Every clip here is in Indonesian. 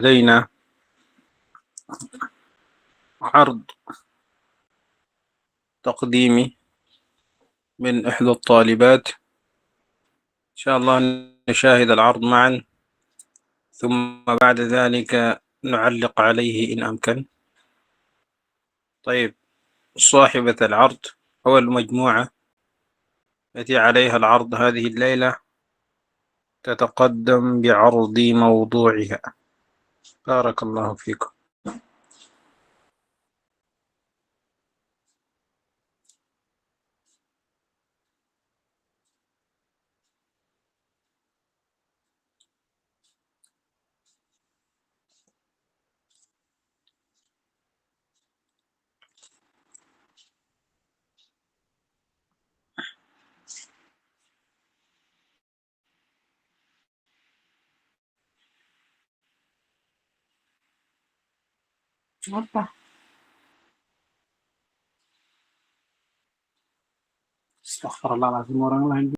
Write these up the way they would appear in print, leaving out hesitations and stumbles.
لدينا عرض تقديمي من إحدى الطالبات. إن شاء الله نشاهد العرض معا، ثم بعد ذلك نعلق عليه إن أمكن. طيب، صاحبة العرض أو المجموعة التي عليها العرض هذه الليلة تتقدم بعرض موضوعها. بارك الله فيكم. Apa? Astagfirullahaladzim, orang lain.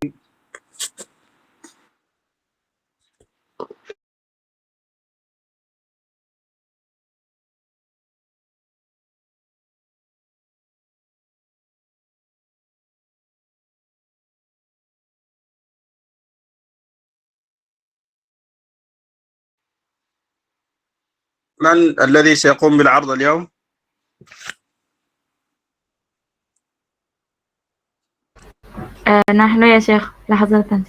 من الذي سيقوم بالعرض اليوم؟ نحن يا شيخ، لحظة.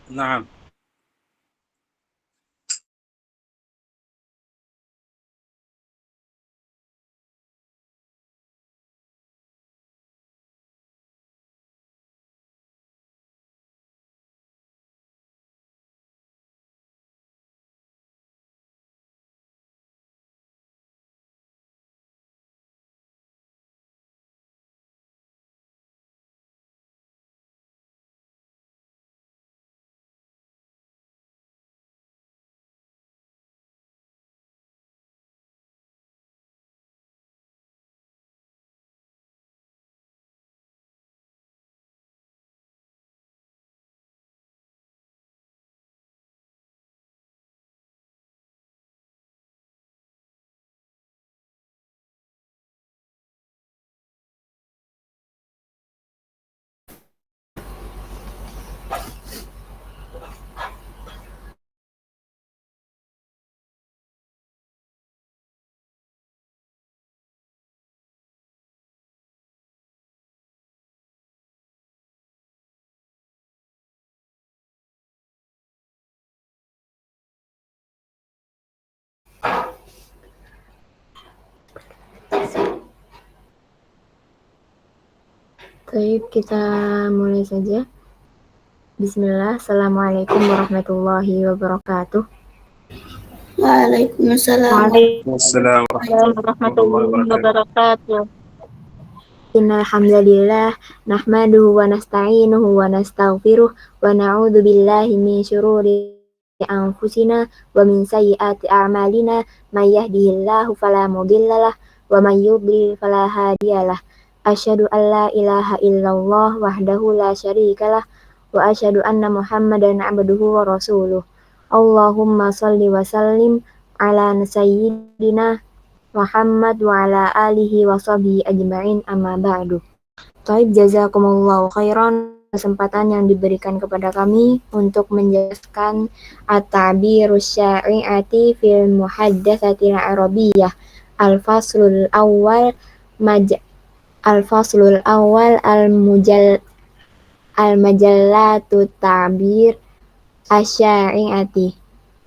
نعم. Baik, kita mulai saja. Bismillah. Assalamualaikum warahmatullahi wabarakatuh. Waalaikumsalam. السلام ورحمة الله وبركاته. Innal hamdalillah nahmaduhu wa nasta'inuhu wa nastaghfiruh wa na'udzu billahi min syururi anfusina wa min sayyiati a'malina, may yahdihillahu fala mudhillalah wa may yudlil fala hadiyalah. Asyhadu an la ilaha illallah wahdahu la syarikalah wa asyhadu anna Muhammadan abduhu wa rasuluh. Allahumma shalli wa sallim ala sayyidina Muhammad wa ala alihi wa sahbihi ajma'in, amma ba'du. Taib, jazakumullahu khairan kesempatan yang diberikan kepada kami untuk menjelaskan at-ta'birus syari'ati fil muhaddatsatil arabiyyah. Al-faslul awal al-majallatu ta'bir asy-syari'ati,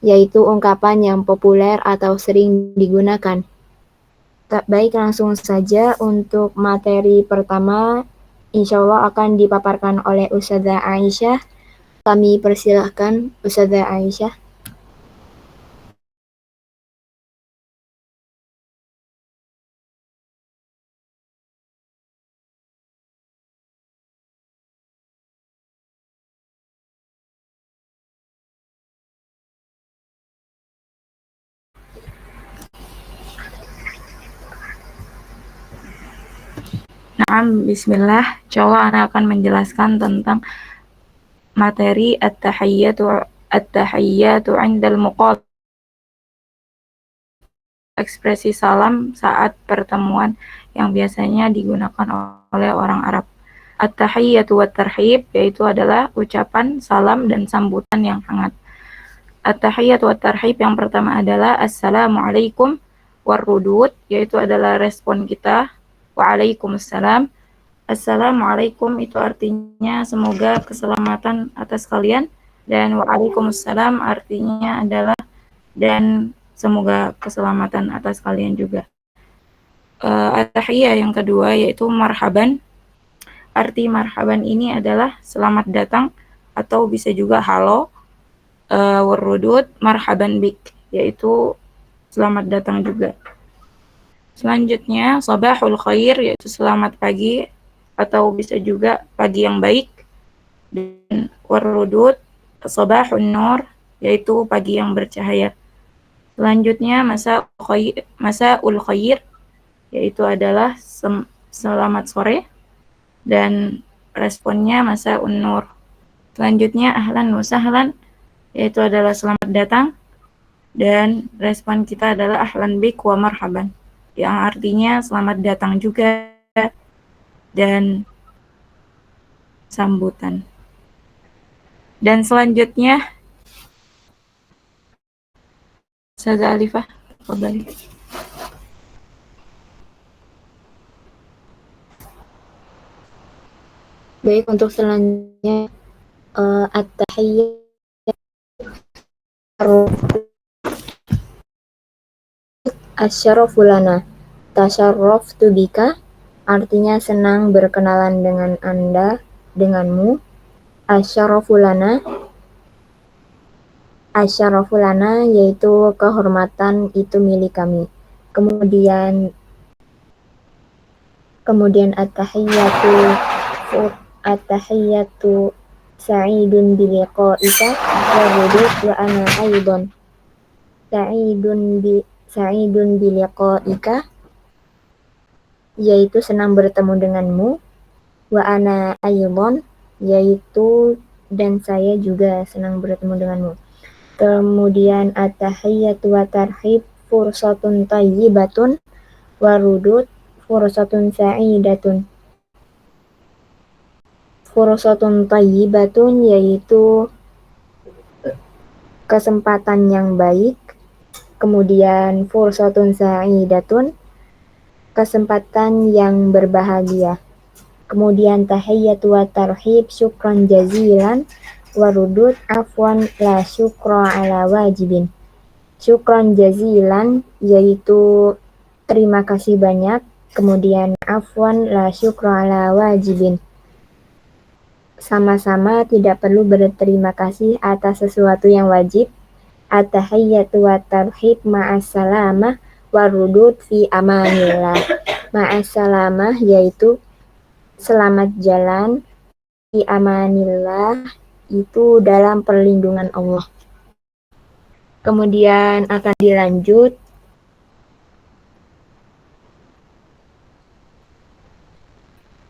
yaitu ungkapan yang populer atau sering digunakan. Baik, langsung saja untuk materi pertama, insya Allah akan dipaparkan oleh Ustadzah Aisyah. Kami persilahkan Ustadzah Aisyah. Naam, bismillah. Insyaallah ana akan menjelaskan tentang materi at-tahiyyatu 'indal muqatal ekspresi salam saat pertemuan yang biasanya digunakan oleh orang Arab. At-tahiyyatu wat tarhib yaitu adalah ucapan salam dan sambutan yang hangat. At-tahiyyatu wat tarhib yang pertama adalah assalamualaikum warrudud yaitu adalah respon kita. Waalaikumsalam. Assalamualaikum itu artinya semoga keselamatan atas kalian, dan waalaikumsalam artinya adalah dan semoga keselamatan atas kalian juga. At-tahiyyah yang kedua yaitu marhaban. Arti marhaban ini adalah selamat datang atau bisa juga halo. Warrudud marhaban bik yaitu selamat datang juga. Selanjutnya sabahul khair yaitu selamat pagi atau bisa juga pagi yang baik. Dan warrudud sabahun nur yaitu pagi yang bercahaya. Selanjutnya masaul khair yaitu adalah selamat sore, dan responnya masaun nur. Selanjutnya ahlan wa sahlan yaitu adalah selamat datang, dan respon kita adalah ahlan bik wa marhaban yang artinya selamat datang juga dan sambutan. Dan selanjutnya Ustazah Alifah, kembali. Baik, untuk selanjutnya at-tahiyyah asyarafu lana tasyarraftu bika artinya senang berkenalan dengan Anda, denganmu. Asyarafu lana yaitu kehormatan itu milik kami. Kemudian at-tahiyyatu sa'idun biliqa'ika wa ghudud wa ana aidan sa'idun biliqa'ika yaitu senang bertemu denganmu, wa ana aidan yaitu dan saya juga senang bertemu denganmu. Kemudian at-tahiyyatu wa tarhib fursatun thayyibatun wa rudud fursatun sa'idatun. Fursatun thayyibatun yaitu kesempatan yang baik. Kemudian fursatun sa'idatun kesempatan yang berbahagia. Kemudian tahiyyatu wa tarhib syukran jazilan wa rudud afwan la syukra ala wajibin. Syukran jazilan yaitu terima kasih banyak. Kemudian afwan la syukra ala wajibin, sama-sama tidak perlu berterima kasih atas sesuatu yang wajib. At-tahiyyatu wa tarhib ma'assalamah warudud fi amanillah. Ma'assalamah yaitu selamat jalan, fi amanillah itu dalam perlindungan Allah. Kemudian akan dilanjut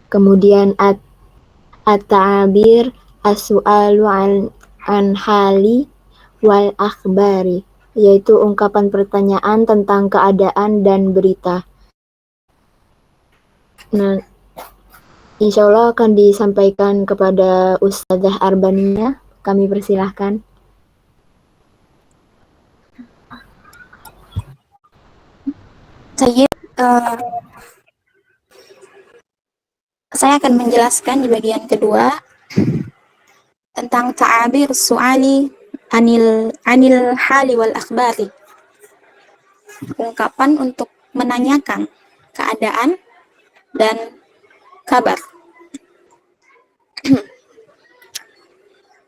kemudian at-ta'abir as-su'alu an hali wal akhbari yaitu ungkapan pertanyaan tentang keadaan dan berita. Nah, insya Allah akan disampaikan kepada Ustazah Arbania. Kami persilahkan. Saya akan menjelaskan di bagian kedua tentang ta'abir su'ali anil hali wal akhbari. Ungkapan untuk menanyakan keadaan dan kabar.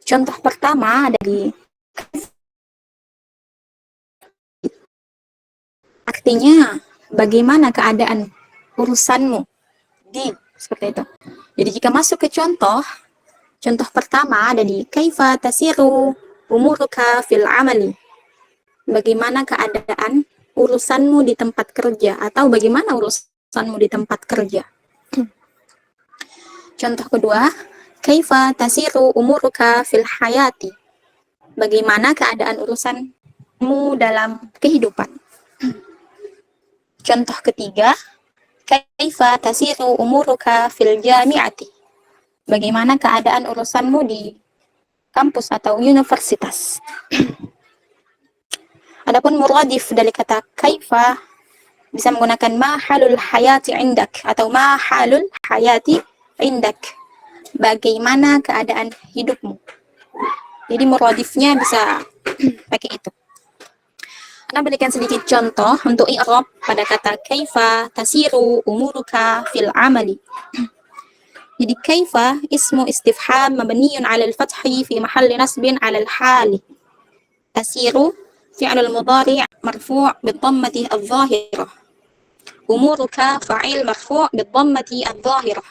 Contoh pertama ada di artinya bagaimana keadaan urusanmu seperti itu. Jadi jika masuk ke contoh pertama ada di kaifa tasiru umuruka fil amali. Bagaimana keadaan urusanmu di tempat kerja atau bagaimana urusanmu di tempat kerja. Contoh kedua, kaifa tasiru umuruka fil hayati. Bagaimana keadaan urusanmu dalam kehidupan. Contoh ketiga, kaifa tasiru umuruka fil jami'ati. Bagaimana keadaan urusanmu di kampus atau universitas. Adapun muradif dari kata kaifa bisa menggunakan ma halul hayati indak atau ma halul hayati indak. Bagaimana keadaan hidupmu. Jadi muradifnya bisa pakai itu. Kita berikan sedikit contoh untuk i'rab pada kata kaifa tasiru umuruka fil amali. Jadi kaifa ismu istifham mabniyun 'ala al-fathi fi mahalli nasbin 'ala al-hali. Tasiru fi'lul mudhari' marfu' bid-dhammati adh-dhahirah. Umuruka fa'il marfu' bid-dhammati adh-dhahirah.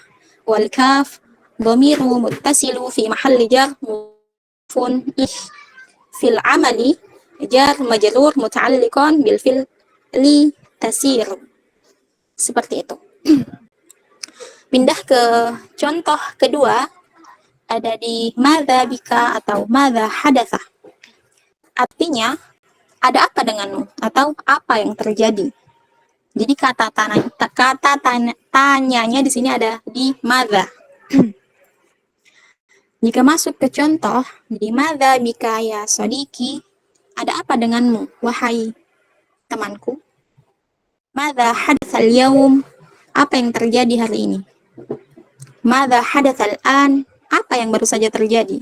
Wal kaf dhamiru muttasilu fi mahalli jar mudhafun fil amali jar majrur muta'alliqan bil fi'li tasir. Seperti itu. Pindah ke contoh kedua, ada di madza bika atau madza hadatsa. Artinya, ada apa denganmu atau apa yang terjadi. Jadi kata tanyanya di sini ada di madza. Jika masuk ke contoh, di madza bika ya sodiki, ada apa denganmu, wahai temanku? Madza hadatsal yaum, apa yang terjadi hari ini? Madza hadatsal an, apa yang baru saja terjadi?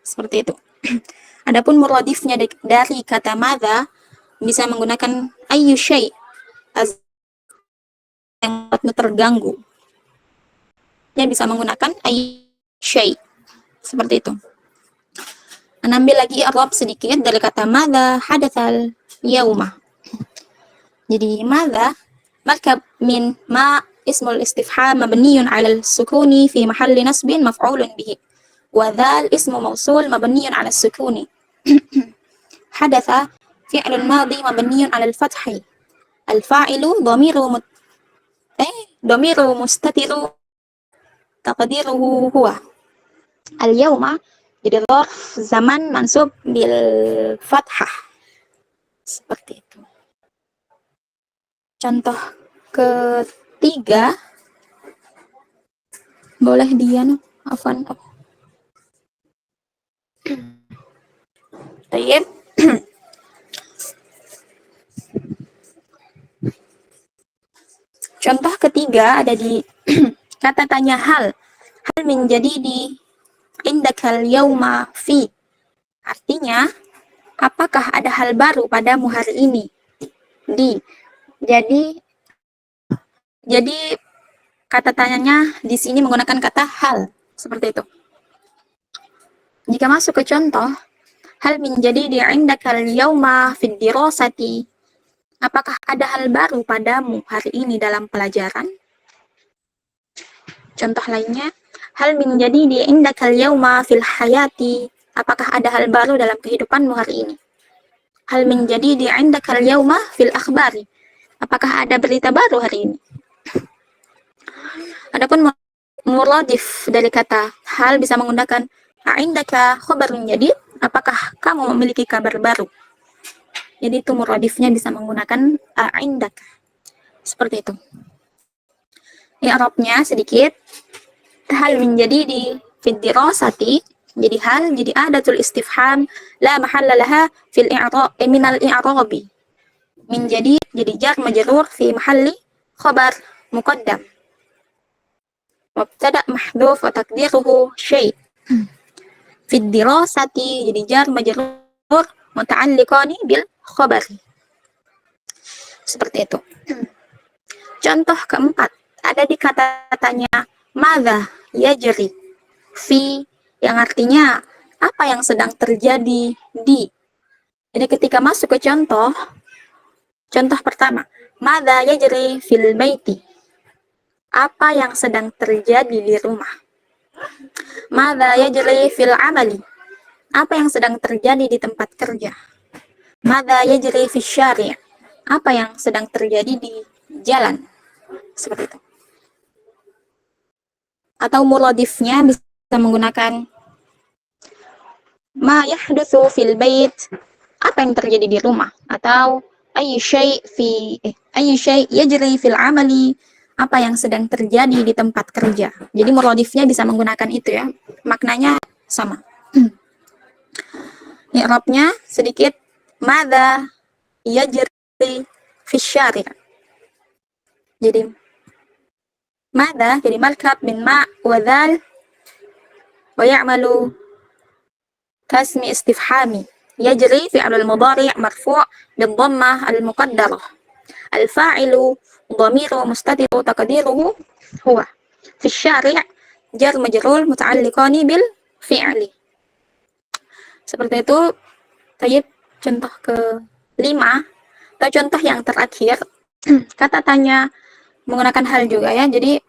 Seperti itu. Adapun muradifnya dari kata madza bisa menggunakan ayyu syai' yang membuatmu terganggu. Dia bisa menggunakan ayyu syai'. Seperti itu. Ambil lagi i'rab sedikit dari kata madza hadatsal yauma. Jadi madza markab min ma ismul istifham mabniyun 'ala al-sukuni fi mahalli nasbin maf'ulun bihi. Wa dzal ismu mawsul mabniyun 'ala as-sukuni. Hadatsa fi'lun madhi mabniyun 'ala al-fathi. Al-fa'ilu dhamiru mustatiru taqdiruhu huwa. Al-yauma jadi dzarf zaman mansub bil fathah. Seperti itu. Contoh ketiga, boleh Diana, afwan. Baik. Contoh ketiga ada di kata tanya hal. Hal menjadi di indakal yauma fi. Artinya, apakah ada hal baru padamu hari ini? Di. Jadi kata tanyanya di sini menggunakan kata hal. Seperti itu. Jika masuk ke contoh, hal menjadi di indakal yauma fid dirasati. Apakah ada hal baru padamu hari ini dalam pelajaran? Contoh lainnya, hal menjadi di indakal yauma fil hayati. Apakah ada hal baru dalam kehidupanmu hari ini? Hal menjadi di indakal yauma fil akhbari. Apakah ada berita baru hari ini? Adapun muradif dari kata hal bisa menggunakan indaka khabarun jadid. Apakah kamu memiliki kabar baru? Jadi itu muradifnya bisa menggunakan indaka. Seperti itu. I'rabnya sedikit. Hal menjadi di fid dirasati. Jadi hal jadi adatul istifham la mahalla laha fil i'rab minal i'rabi. Menjadi jadi jar majrur fi mahalli khabar muqaddam. Mubtada mahdhuf wa taqdiruhu syai'. Fid dirasati jadi jar majrur muta'alliqani bil khabar. Seperti itu. Contoh keempat ada di kata tanya madza yajri fi, yang artinya apa yang sedang terjadi di. Jadi ketika masuk ke contoh pertama, madza yajri fil baiti, apa yang sedang terjadi di rumah. Madza yajri fil amali, apa yang sedang terjadi di tempat kerja. Madza yajri fis syari', apa yang sedang terjadi di jalan. Seperti itu. Atau muradifnya bisa menggunakan ma yahdutsu fil bait, apa yang terjadi di rumah, atau ayyu syai' yajri fil amali, apa yang sedang terjadi di tempat kerja. Jadi muradifnya bisa menggunakan itu ya. Maknanya sama. I'rabnya sedikit, madza yajri fi syari'. Jadi madza jadi markab min ma' wa dzal wa ya'malu kasmi istifhami. يجري فعل المضارع مرفوع بالضمة المقدرة. الفاعل ضمير مستتر تقديره هو. في الشارع jar majrur muta'alliqani bil fi'li. Seperti itu. Tayyib, contoh ke-5 atau contoh yang terakhir, kata tanya menggunakan hal juga ya. Jadi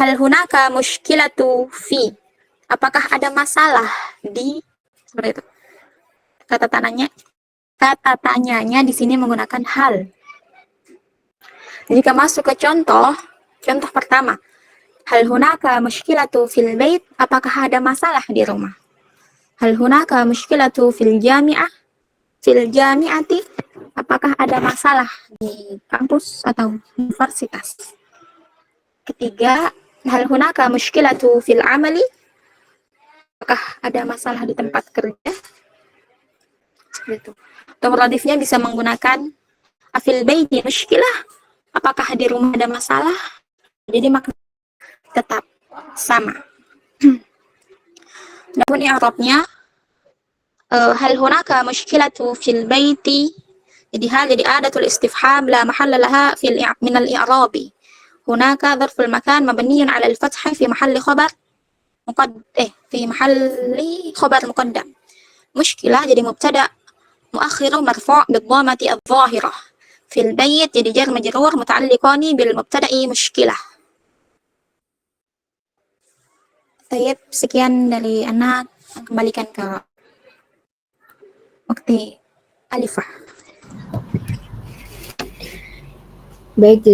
hal hunaka mushkilatu fi, apakah ada masalah di, seperti itu. Kata tanyanya di sini menggunakan hal. Jika masuk ke contoh pertama, hal hunaka mushkilatu fil bait, apakah ada masalah di rumah? Hal hunaka mushkilatu fil jami'ati, apakah ada masalah di kampus atau universitas? Ketiga, hal hunaka mushkilatu fil amali, apakah ada masalah di tempat kerja? Gitu. Atau radifnya bisa menggunakan afil baiti mushkilah, apakah di rumah ada masalah? Jadi makna tetap sama. Namun i'rabnya hal hunaka mushkilatu fil baiti, jadi hal jadi adatul istifham la mahalla laha min al-i'rabi. Hunaka dzarful makan mabniyun 'ala al-fath fi mahalli khabar muqaddam. Mushkilah jadi mubtada muakhiru marfu' bid-dhammati adh-dhahirah. Fil bait jadi jar majrur muta'alliqani bil mubtada'i mushkilah. Tayyib, sekian dari anak, kembalikan ke waktu Alifah. Baik,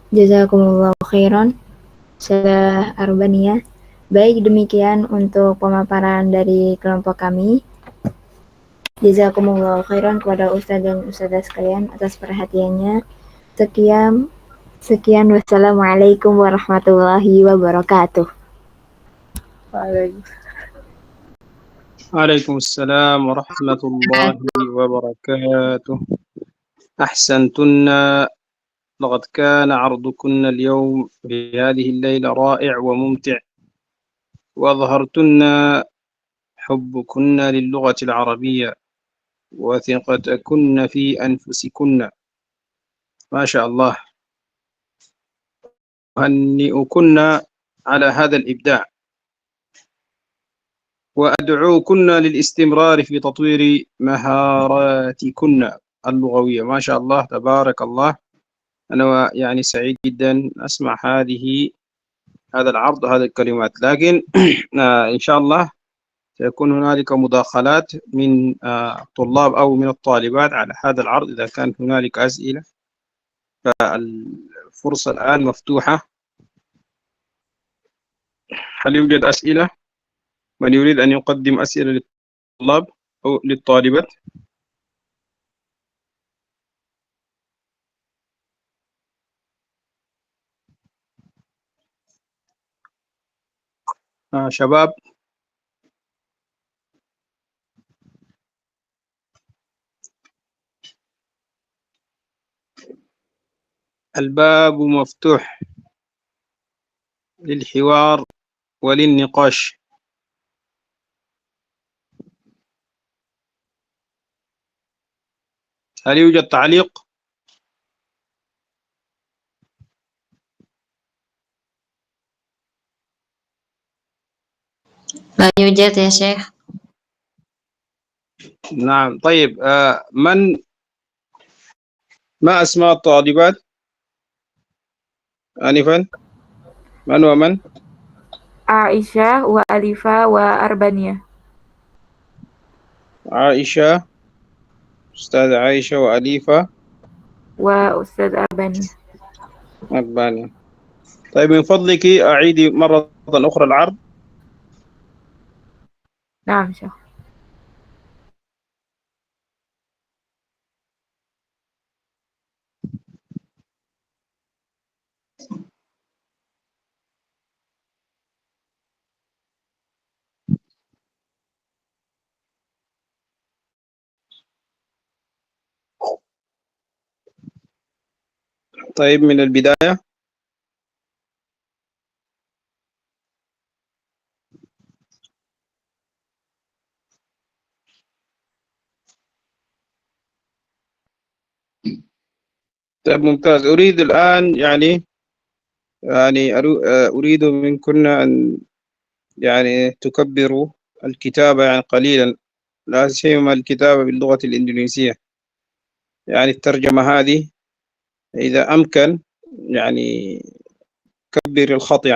jazakumullahu khairan, Ustazah Arbaniyah. Baik, demikian untuk pemaparan dari kelompok kami. Jazakumullahu khairan kepada Ustaz dan Ustazah sekalian atas perhatiannya. Sekian, wassalamualaikum warahmatullahi wabarakatuh. Waalaikumsalam warahmatullahi wabarakatuh. أحسنتن. لقد كان عرضكن اليوم في هذه الليلة رائع وممتع، وأظهرتن حبكن للغة العربية وثقتكن في أنفسكن، ما شاء الله. أهنئكن على هذا الإبداع، وأدعوكن للاستمرار في تطوير مهاراتكن اللغوية. ما شاء الله، تبارك الله. أنا يعني سعيد جدا أسمع هذا العرض وهذه الكلمات، لكن إن شاء الله سيكون هنالك مداخلات من الطلاب أو من الطالبات على هذا العرض إذا كان هنالك أسئلة، فالفرصة الآن مفتوحة. هل يوجد أسئلة؟ من يريد أن يقدم أسئلة للطلاب أو للطالبات؟ شباب، الباب مفتوح للحوار وللنقاش. هل يوجد تعليق؟ لا يوجد يا شيخ. نعم، طيب. ما أسماء الطالبات آنفا؟ من ومن؟ Aisyah wa Alifa wa Arbaniyah. عائشة، أستاذ عائشة، وأليفة وأستاذ أربانية. أربانية. طيب، من فضلك أعيدي مرة أخرى العرض. نعم شيخ. طيب من البداية. طيب ممتاز. أريد الآن أريد منكن أن تكبروا الكتابة قليلا، لا سيما الكتابة باللغة الإندونيسية، الترجمة هذه إذا أمكن يعني كبر الخط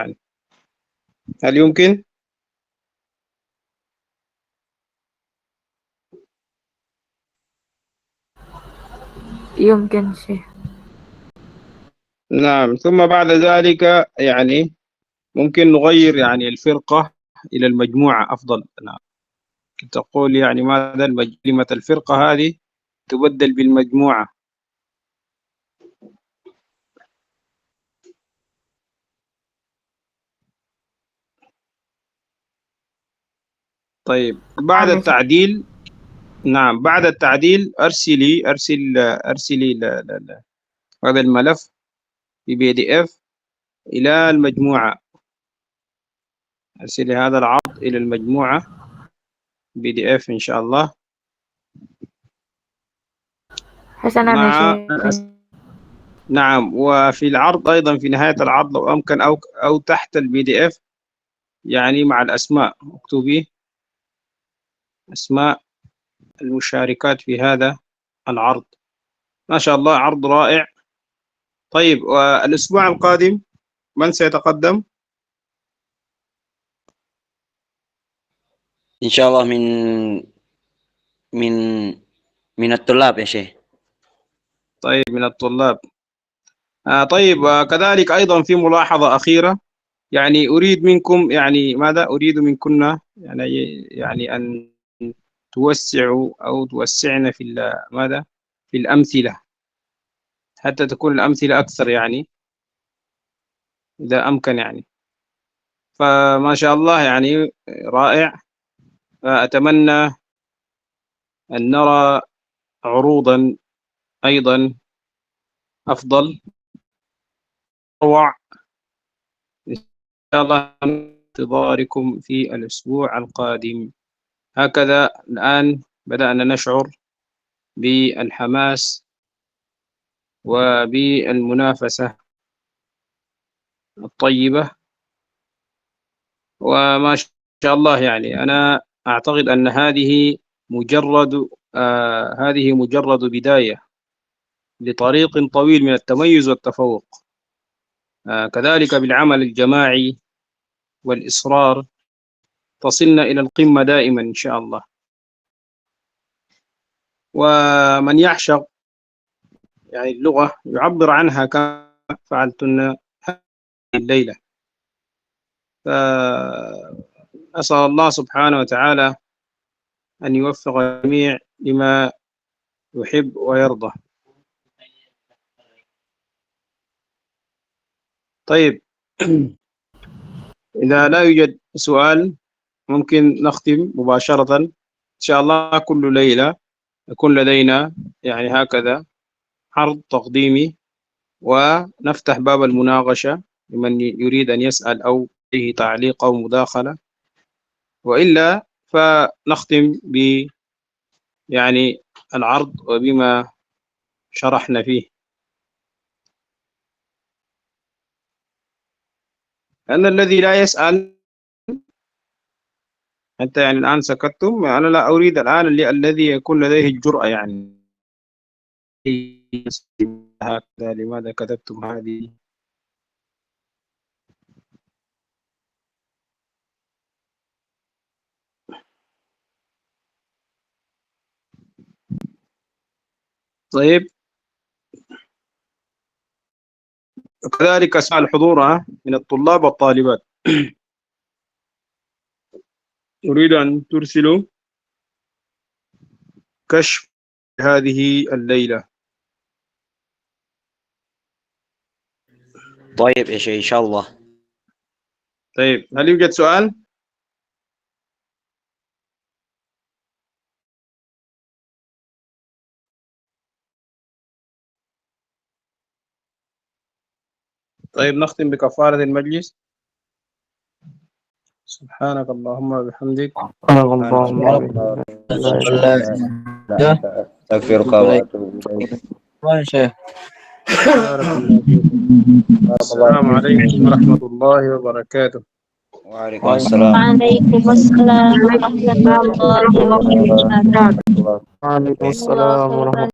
هل يمكن؟ يمكن شيخ. نعم. ثم بعد ذلك ممكن نغير الفرقة إلى المجموعة أفضل. نعم. تقول ماذا كلمة الفرقة هذه تبدل بالمجموعة. طيب بعد نعم يا شيخ. التعديل. نعم بعد التعديل أرسلي هذا الملف في PDF إلى المجموعة. أرسلي هذا العرض إلى المجموعة PDF إن شاء الله. حسنا يا مع شيخ. نعم. وفي العرض أيضا في نهاية العرض لو أمكن أو تحت PDF مع الأسماء اكتبي أسماء المشاركات في هذا العرض. ما شاء الله عرض رائع. طيب والأسبوع القادم من سيتقدم؟ إن شاء الله من من الطلاب يا شيخ. طيب من الطلاب. طيب كذلك أيضا في ملاحظة أخيرة. أريد منكم ماذا أريد منكن أن توسعوا أو توسعن في ماذا في الأمثلة حتى تكون الأمثلة أكثر إذا أمكن فما شاء الله رائع. أتمنى أن نرى عروضا أيضا أفضل أروع إن شاء الله. انتظاركم في الأسبوع القادم. هكذا الآن بدأنا نشعر بالحماس وبالمنافسة الطيبة. وما شاء الله أنا أعتقد أن هذه مجرد بداية لطريق طويل من التميز والتفوق. كذلك بالعمل الجماعي والإصرار تصلنا إلى القمة دائما إن شاء الله. ومن يعشق اللغة يعبر عنها كما فعلتن الليلة. فأسأل الله سبحانه وتعالى أن يوفق الجميع لما يحب ويرضى. طيب إذا لا يوجد سؤال ممكن نختم مباشرة إن شاء الله. كل ليلة يكون لدينا هكذا عرض تقديمي ونفتح باب المناقشة لمن يريد أن يسأل أو به تعليق أو مداخلة، وإلا فنختم العرض وبما شرحنا فيه. أن الذي لا يسأل أنت الآن سكتتم. أنا لا أريد الآن الذي يكون لديه الجرأة هكذا لماذا كتبتم هذه. طيب وكذلك أسماء الحضور من الطلاب والطالبات. أريد أن ترسلوا كشف هذه الليلة. طيب يا شيخ إن شاء الله. طيب هل يوجد سؤال؟ طيب نختم بكفارة المجلس. سبحانك اللهم وبحمدك. أستغفرك وأتوب إليك. بارك الله فيكم. السلام عليكم ورحمة الله وبركاته. وعليكم السلام. Waalaikumsalam warahmatullahi wabarakatuh. Warahmatullahi wabarakatuh. Jazakallahu khairan.